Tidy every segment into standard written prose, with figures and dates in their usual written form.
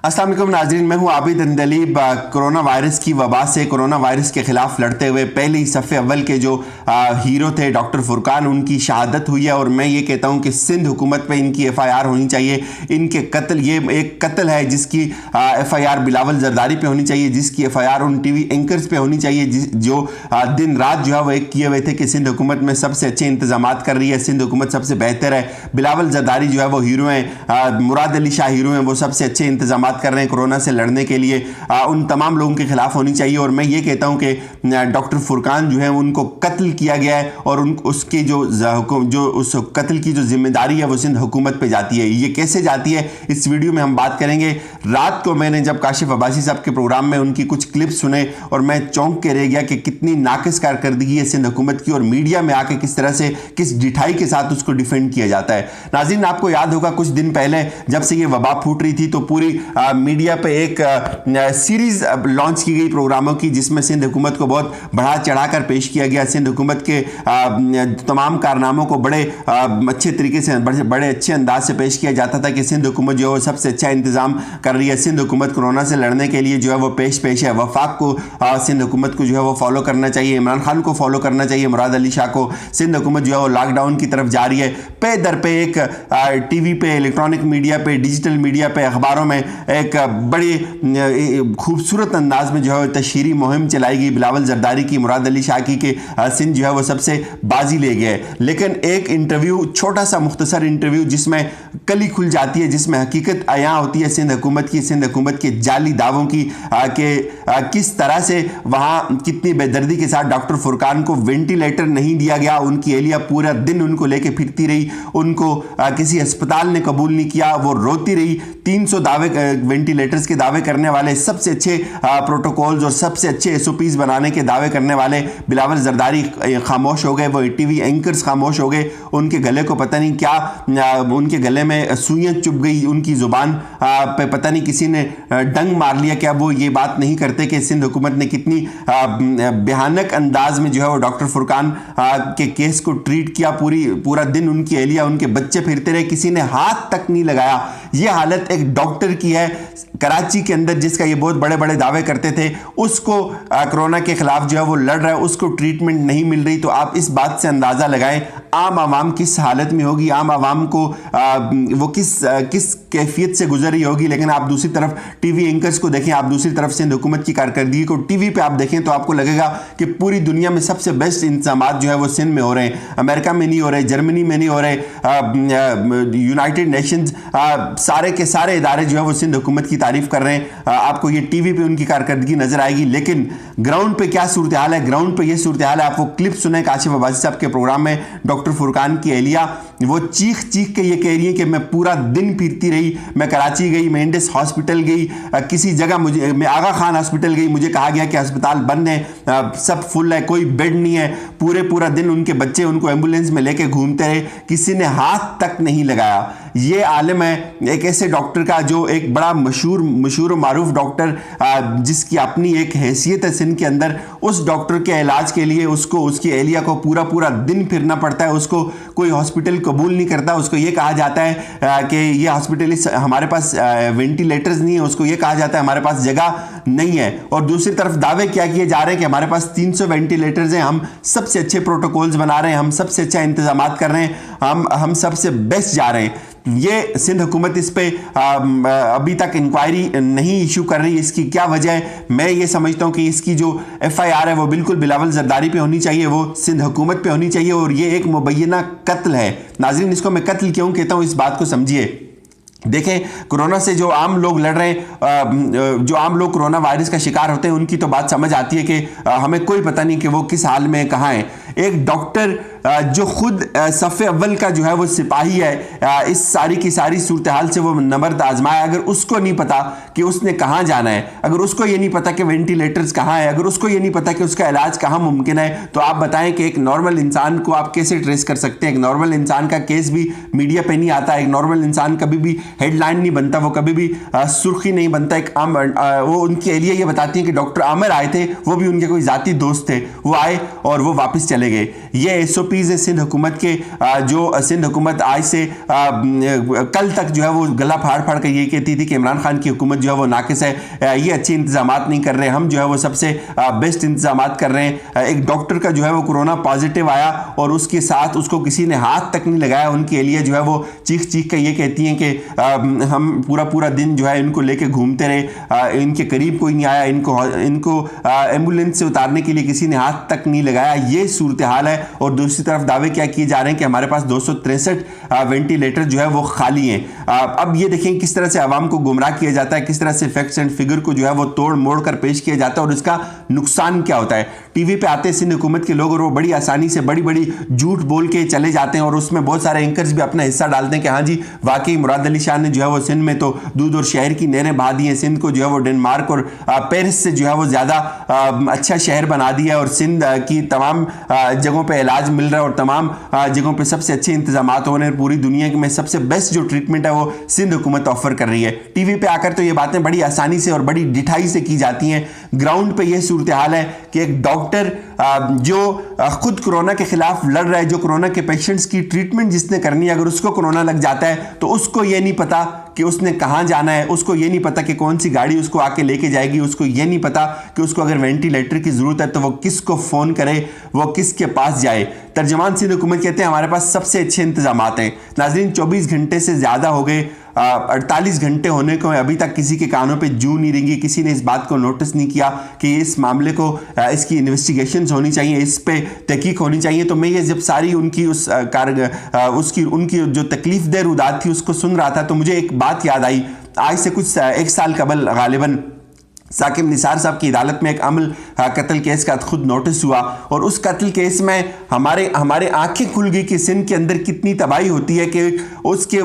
अस्सलाम वालेकुम नाज़रीन, मैं हूं आबिद अंदलीब। कोरोना वायरस की वबा से कोरोना वायरस के खिलाफ लड़ते हुए पहले ही सफ़े अव्वल के जो हीरो थे डॉक्टर फुरकान, उनकी शहादत हुई है। और मैं ये कहता हूं कि सिंध हुकूमत पे इनकी FIR होनी चाहिए। इनके कत्ल, ये एक कत्ल है जिसकी FIR बिलावल जरदारी पे होनी चाहिए, जिसकी FIR उन TV एंकर्स पे होनी चाहिए जो दिन रात जो है वो एक किए हुए थे कि सिंध हुकूमत में सबसे अच्छे इंतजाम कर रही है, सिंध हुकूमत सबसे बेहतर है। बिलावल जरदारी जो है वो हीरो हैं, मुराद अली शाह हीरो हैं, वो सबसे अच्छे इंतजाम कर रहे हैं कोरोना से लड़ने के लिए। उन तमाम लोगों के खिलाफ होनी चाहिए। और मैं ये कहता हूं कि डॉक्टर फुरकान जो है उनको कत्ल किया गया है और उसके जो उस कत्ल की जो जिम्मेदारी है वो सिंध हुकूमत पे जाती है। ये कैसे जाती है इस वीडियो में हम बात करेंगे। रात को मैंने जब काशिफ अब्बासी साहब के प्रोग्राम में उनकी कुछ क्लिप्स सुने और मैं चौंक के रह गया कि कितनी नाकिस कारकर्दगी है सिंध हुकूमत की, और मीडिया में आके किस तरह से, किस ढिठाई के साथ उसको डिफेंड किया जाता है। नाज़रीन, आपको याद होगा कुछ दिन पहले जब से ये वबा फूट रही थी तो पूरी मीडिया पे एक सीरीज लॉन्च की गई प्रोग्रामों की, जिसमें सिंध हुकूमत को बहुत बढ़ा चढ़ाकर पेश किया गया। सिंध हुकूमत के तमाम कारनामों को बड़े अच्छे तरीके से, बड़े अच्छे अंदाज से पेश किया जाता था कि सिंध हुकूमत जो है वो सबसे अच्छा इंतजाम कर रही है। सिंध हुकूमत कोरोना से लड़ने के लिए जो है वो पेश है। वफाक को, सिंध हुकूमत को जो है वो फॉलो करना चाहिए, इमरान खान को फॉलो करना चाहिए, मुराद अली शाह को। सिंध हुकूमत जो है वो लॉकडाउन की तरफ जा रही है। पे दर पे एक TV पे, इलेक्ट्रॉनिक मीडिया पे, डिजिटल मीडिया पे, अखबारों में एक बड़ी खूबसूरत अंदाज में जो है तशहीरी मुहिम चलाई गई बिलावल जरदारी की, मुराद अली शाह की, कि सिंध जो है वो सबसे बाजी ले गए। लेकिन एक इंटरव्यू, छोटा सा मुख्तसर इंटरव्यू जिसमें कली खुल जाती है, जिसमें हकीकत अयां होती है सिंध हुकूमत की, सिंध हुकूमत के जाली दावों की, किस तरह से वहाँ कितनी बेदर्दी के साथ डॉक्टर फुरकान को वेंटिलेटर नहीं दिया गया। उनकी एहलिया पूरा दिन उनको लेके फिरती रही, उनको किसी अस्पताल ने कबूल नहीं किया, वो रोती रही। 300 दावे, वेंटिलेटर्स के दावे करने वाले, सबसे अच्छे प्रोटोकॉल्स और सबसे अच्छे SOPs बनाने के दावे करने वाले बिलावल जरदारी खामोश हो गए। वो TV एंकर्स खामोश हो गए। उनके गले को पता नहीं क्या, उनके गले में सुइयां चुभ गई, उनकी जुबान पे पता नहीं किसी ने डंग मार लिया। क्या वो ये बात नहीं करते कि सिंध हुकूमत ने कितनी भयानक अंदाज में जो है वो डॉक्टर फुरकान के केस को ट्रीट किया। पूरा दिन उनकी एहलिया, उनके बच्चे फिरते रहे, किसी ने हाथ तक नहीं लगाया। ये हालत एक डॉक्टर की है कराची के अंदर, जिसका ये बहुत बड़े बड़े दावे करते थे, उसको कोरोना के खिलाफ जो है वो लड़ रहा है, उसको ट्रीटमेंट नहीं मिल रही। तो आप इस बात से अंदाजा लगाएं आम आवाम किस हालत में होगी, आम आवाम को वो किस कैफियत से गुजर रही होगी। लेकिन आप दूसरी तरफ TV एंकर्स को देखें, आप दूसरी तरफ सिंध हुकूमत की कारकर्दगी को TV पे आप देखें तो आपको लगेगा कि पूरी दुनिया में सबसे बेस्ट इंतजाम जो है वो सिंध में हो रहे हैं। अमेरिका में नहीं हो रहे, जर्मनी में नहीं हो रहे, यूनाइटेड नेशंस, सारे के सारे इदारे जो है वो सिंध हुकूमत की तारीफ कर रहे हैं। आपको ये TV पे उनकी कारकर्दगी नजर आएगी। लेकिन ग्राउंड पे क्या सूरत हाल है? ग्राउंड पे ये सूरत हाल है, आप वो क्लिप सुने काशिफ अब्बासी साहब के प्रोग्राम में। डॉक्टर फुरकान की एहलिया वो चीख चीख के ये कह रही है कि मैं पूरा दिन फिरती रही, मैं कराची गई, मैं इंडिस हॉस्पिटल गई, किसी जगह मैं आगा खान हॉस्पिटल गई, मुझे कहा गया कि अस्पताल बंद है, सब फुल है, कोई बेड नहीं है। पूरा दिन उनके बच्चे उनको एम्बुलेंस में लेके घूमते रहे, किसी ने हाथ तक नहीं लगाया। ये आलम है एक ऐसे डॉक्टर का जो एक बड़ा मशहूर मारूफ डॉक्टर, जिसकी अपनी एक हैसियत है सिंध के अंदर। उस डॉक्टर के इलाज के लिए उसको, उसकी एहलिया को पूरा दिन फिरना पड़ता है। उसको कोई हॉस्पिटल कबूल नहीं करता। उसको ये कहा जाता है कि ये हॉस्पिटल, हमारे पास वेंटिलेटर्स नहीं है, उसको ये कहा जाता है हमारे पास जगह नहीं है। और दूसरी तरफ दावे क्या किए जा रहे हैं कि हमारे पास 300 वेंटिलेटर्स हैं, हम सबसे अच्छे प्रोटोकॉल्स बना रहे हैं, हम सबसे अच्छा इंतजाम कर रहे हैं, हम सबसे बेस्ट जा रहे हैं। ये सिंध हुकूमत इस पे अभी तक इंक्वायरी नहीं इशू कर रही। इसकी क्या वजह है? मैं ये समझता हूँ कि इसकी जो FIR है वो बिल्कुल बिलावल जरदारी पे होनी चाहिए, वो सिंध हुकूमत पे होनी चाहिए। और ये एक मुबैना कत्ल है। नाज़रीन, इसको मैं कत्ल क्यों कहता हूँ, इस बात को समझिए। देखें, कोरोना से जो आम लोग लड़ रहे हैं, जो आम लोग कोरोना वायरस का शिकार होते हैं, उनकी तो बात समझ आती है कि हमें कोई पता नहीं कि वो किस हाल में कहाँ है। एक डॉक्टर जो खुद सफ़े अव्वल का जो है वो सिपाही है, इस सारी की सारी सूरत हाल से वो नबर्द आजमाया। अगर उसको नहीं पता कि उसने कहाँ जाना है, अगर उसको ये नहीं पता कि वेंटिलेटर्स कहाँ है, अगर उसको ये नहीं पता कि उसका इलाज कहाँ मुमकिन है, तो आप बताएं कि एक नॉर्मल इंसान को आप कैसे ट्रेस कर सकते हैं? एक नॉर्मल इंसान का केस भी मीडिया पे नहीं आता। एक नॉर्मल इंसान कभी भी हेडलाइन नहीं बनता, वो कभी भी सुर्खी नहीं बनता। एक वो उनके लिए ये बताती हैं कि डॉक्टर आमिर आए थे, वो भी उनके कोई जाती दोस्त थे, वो आए और वो वापस चले गए। ये एसओपीज है सिंध हुकूमत के, जो सिंध हुकूमत आज से कल तक जो है वो गला फाड़ फाड़ कर ये कहती थी कि इमरान खान की हुकूमत जो है वो नाकिस है, ये अच्छे इंतजामात नहीं कर रहे, हम जो है वो सबसे बेस्ट इंतजामात कर रहे हैं। एक डॉक्टर का जो है वो कोरोना पॉजिटिव आया और उसके साथ उसको किसी ने हाथ तक नहीं लगाया, उनके लिए जो है वो चीख चीख कर ये कहती हैं कि हम पूरा पूरा दिन जो है इनको लेके घूमते रहे, इनके करीब कोई नहीं आया, इनको एम्बुलेंस से उतारने के लिए किसी ने हाथ तक नहीं लगाया। ये सूरत हाल है। और दूसरी तरफ दावे क्या किए जा रहे हैं कि हमारे पास 263 वेंटिलेटर जो है वो खाली हैं। अब ये देखें किस तरह से आवाम को गुमराह किया जाता है, किस तरह से फैक्ट्स एंड फिगर को जो है वो तोड़ मोड़ कर पेश किया जाता है और इसका नुकसान क्या होता है। टीवी पे आते हैं सिंध हुकूमत के लोग और वो बड़ी आसानी से बड़ी बड़ी झूठ बोल के चले जाते हैं और उसमें बहुत सारे एंकर्स भी अपना हिस्सा डालते हैं कि हाँ जी वाकई मुराद अली शाह ने जो है वो सिंध में तो दूध और शहर की नहरें बहा दी हैं, सिंध को जो है वो डेनमार्क और पेरिस से जो है वो ज़्यादा अच्छा शहर बना दिया और सिंध की तमाम जगहों पे इलाज मिल रहा है और तमाम जगहों पे सबसे अच्छे इंतजामात हो रहे हैं। पूरी दुनिया में सबसे बेस्ट जो ट्रीटमेंट है वो सिंध हुकूमत ऑफर कर रही है। टीवी पे आकर तो ये बातें बड़ी आसानी से और बड़ी डिठाई से की जाती हैं। ग्राउंड पे ये सूरत हाल है कि एक डॉक्टर जो खुद कोरोना के खिलाफ लड़ रहा है, जो कोरोना के पेशेंट्स की ट्रीटमेंट जिसने करनी है, अगर उसको कोरोना लग जाता है तो उसको ये नहीं पता कि उसने कहाँ जाना है, उसको ये नहीं पता कि कौन सी गाड़ी उसको आके लेके जाएगी, उसको ये नहीं पता कि उसको अगर वेंटिलेटर की ज़रूरत है तो वो किसको फ़ोन करे, वो किसके पास जाए। तर्जमान सिंध हुकूमत कहते हैं हमारे पास सबसे अच्छे इंतजामात हैं। नाज़रीन 24 घंटे से ज़्यादा हो गए, 48 घंटे होने को अभी तक किसी के कानों पे जू नहीं रेंगी, किसी ने इस बात को नोटिस नहीं किया कि इस मामले को इसकी इन्वेस्टिगेशंस होनी चाहिए, इस पे तहकीक होनी चाहिए। तो मैं ये जब सारी उनकी उनकी जो तकलीफ दे रुदात थी उसको सुन रहा था तो मुझे एक बात याद आई। आज से कुछ एक साल कबल गालिबन साकिब निसार साहब की अदालत में एक अमल कत्ल केस का खुद नोटिस हुआ और उस कत्ल केस में हमारे आंखें खुल गई कि सिंध के अंदर कितनी तबाही होती है कि उसके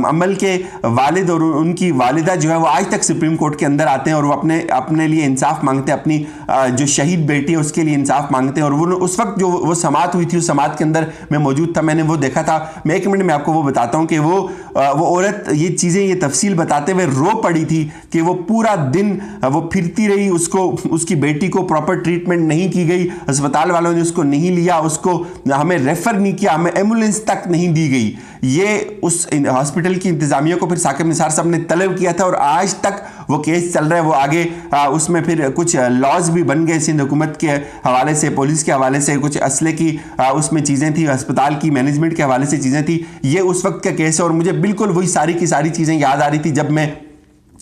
अमल के वालिद और उनकी वालिदा जो है वो आज तक सुप्रीम कोर्ट के अंदर आते हैं और वो अपने लिए इंसाफ मांगते हैं, अपनी जो शहीद बेटी है उसके लिए इंसाफ मांगते हैं। और वो उस वक्त जो वो समात हुई थी उस समात के अंदर मैं मौजूद था, मैंने वो देखा था। मैं 1 मिनट में आपको वो बताता हूँ कि वो औरत ये चीज़ें ये तफसील बताते हुए रो पड़ी थी कि वो पूरा दिन वो फिरती रही, उसको उसकी बेटी को प्रॉपर ट्रीटमेंट नहीं की गई, अस्पताल वालों ने उसको नहीं लिया, उसको हमें रेफर नहीं किया, हमें एम्बुलेंस तक नहीं दी गई। ये उस हॉस्पिटल की इंतजामिया को फिर साकिब निसार साहब ने तलब किया था और आज तक वो केस चल रहा है। वो आगे उसमें फिर कुछ लॉज भी बन गए सिंध हुकूमत के हवाले से, पुलिस के हवाले से, कुछ असले की उसमें चीज़ें थी, अस्पताल की मैनेजमेंट के हवाले से चीज़ें थी। ये उस वक्त का केस है और मुझे बिल्कुल वही सारी की सारी चीज़ें याद आ रही थी जब मैं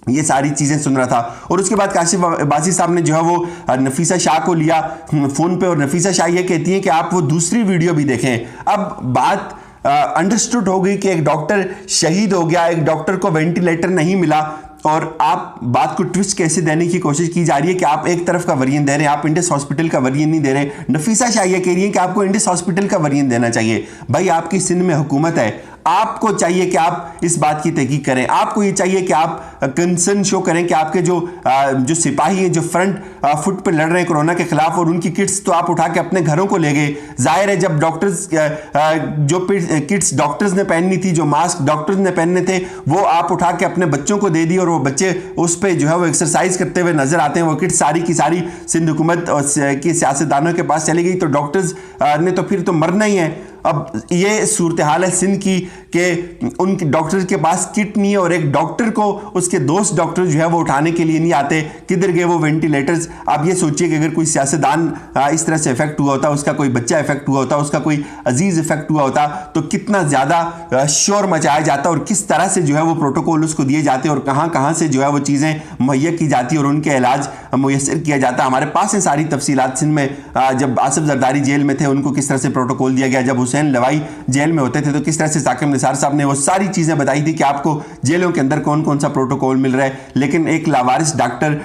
ये सारी चीज़ें सुन रहा था। और उसके बाद काशिफ बासी साहब ने जो है वो नफीसा शाह को लिया फ़ोन पे और नफीसा शाह ये कहती हैं कि आप वो दूसरी वीडियो भी देखें। अब बात अंडरस्टूड हो गई कि एक डॉक्टर शहीद हो गया, एक डॉक्टर को वेंटिलेटर नहीं मिला और आप बात को ट्विस्ट कैसे देने की कोशिश की जा रही है कि आप एक तरफ का वरीयन दे रहे हैं, आप इंडिस हॉस्पिटल का वरीयन नहीं दे रहे। नफीसा शाह ये कह रही है कि आपको इंडिस हॉस्पिटल का वरीयन देना चाहिए। भाई आपकी सिंध में हुकूमत है, आपको चाहिए कि आप इस बात की तहकीक करें, आपको ये चाहिए कि आप कंसर्न शो करें कि आपके जो सिपाही हैं जो फ्रंट फुट पर लड़ रहे हैं कोरोना के खिलाफ और उनकी किट्स तो आप उठा के अपने घरों को ले गए। जाहिर है जब डॉक्टर्स जो किट्स डॉक्टर्स ने पहननी थी, जो मास्क डॉक्टर्स ने पहनने थे, वो आप उठा के अपने बच्चों को दे दी और वो बच्चे उस पर जो है वो एक्सरसाइज करते हुए नजर आते हैं। वो किट्स सारी की सारी सिंध हुकूमत की सियासतदानों के पास चली गई तो डॉक्टर्स ने तो फिर तो मरना ही है। अब ये सूरत हाल है सिंध की कि उनके डॉक्टर के पास किट नहीं है और एक डॉक्टर को उसके दोस्त डॉक्टर जो है वो उठाने के लिए नहीं आते। किधर गए वो वेंटिलेटर्स? आप ये सोचिए कि अगर कोई सियासतदान इस तरह से इफेक्ट हुआ होता, उसका कोई बच्चा इफेक्ट हुआ होता, उसका कोई अजीज इफेक्ट हुआ होता तो कितना ज़्यादा शोर मचाया जाता और किस तरह से जो है वो प्रोटोकॉल उसको दिए जाते और कहाँ कहाँ से जो है वो चीज़ें मुहैया की जाती और उनके इलाज मुयसर किया जाता। हमारे पास है सारी तफसीलात सिंध में। जब आसिफ जरदारी जेल में थे उनको किस तरह से प्रोटोकॉल दिया गया, जब हुसैन लवाई जेल में होते थे तो किस तरह से साकिब निसार साहब ने वो सारी चीज़ें बताई थी कि आपको जेलों के अंदर कौन कौन सा प्रोटोकॉल मिल रहा है। लेकिन एक लावारिस डॉक्टर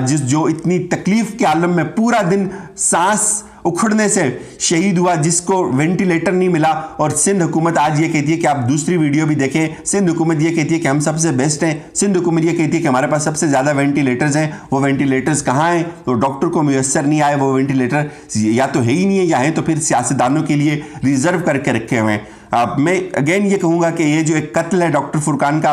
जो इतनी तकलीफ के आलम में पूरा दिन सांस उखड़ने से शहीद हुआ, जिसको वेंटिलेटर नहीं मिला, और सिंध हुकूमत आज ये कहती है कि आप दूसरी वीडियो भी देखें। सिंध हुकूमत ये कहती है कि हम सबसे बेस्ट हैं। सिंध हुकूमत ये कहती है कि हमारे पास सबसे ज़्यादा वेंटिलेटर्स हैं। वो वेंटिलेटर्स कहाँ हैं? तो डॉक्टर को मुयस्सर नहीं आए वो वेंटिलेटर, या तो है ही नहीं है या है तो फिर सियासतदानों के लिए रिजर्व करके रखे हुए हैं। मैं अगेन ये कहूँगा कि ये जो एक कत्ल है डॉक्टर फुरकान का,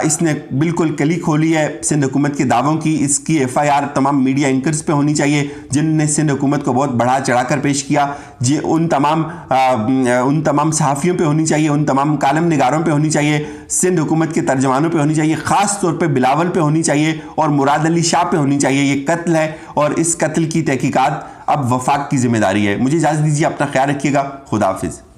इसने बिल्कुल कली खोली है सिंध हुकूमत के दावों की। इसकी FIR तमाम मीडिया एंकर्स पे होनी चाहिए जिनने सिंध हुकूमत को बहुत बढ़ा चढ़ाकर पेश किया। जी उन तमाम सहाफ़ियों पे होनी चाहिए, उन तमाम कालम निगारों पे होनी चाहिए, सिंध हुकूमत के तर्जमानों पे होनी चाहिए, ख़ास तौर पे बिलावल पे होनी चाहिए और मुराद अली शाह पे होनी चाहिए। ये कत्ल है और इस कत्ल की तहकीकात अब वफाक की जिम्मेदारी है। मुझे इजाज़त दीजिए, अपना ख्याल रखिएगा। खुदा हाफिज़।